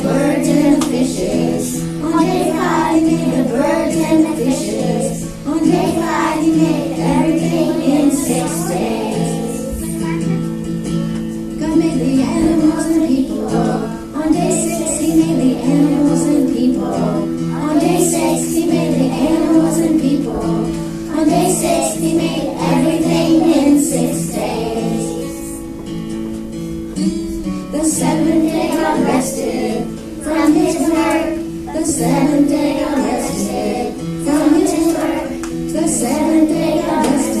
birds and the fishes. On day 5 he made the birds and the fishes. On day 5 he made everything in 6 days. God made the animals and people. On day 6 he made the animals and people. On day 6 he made the animals and people. On day 6 he made everything in 6 days. The 7th day God rested from his work. The 7th day God rested from his work. The 7th day God rested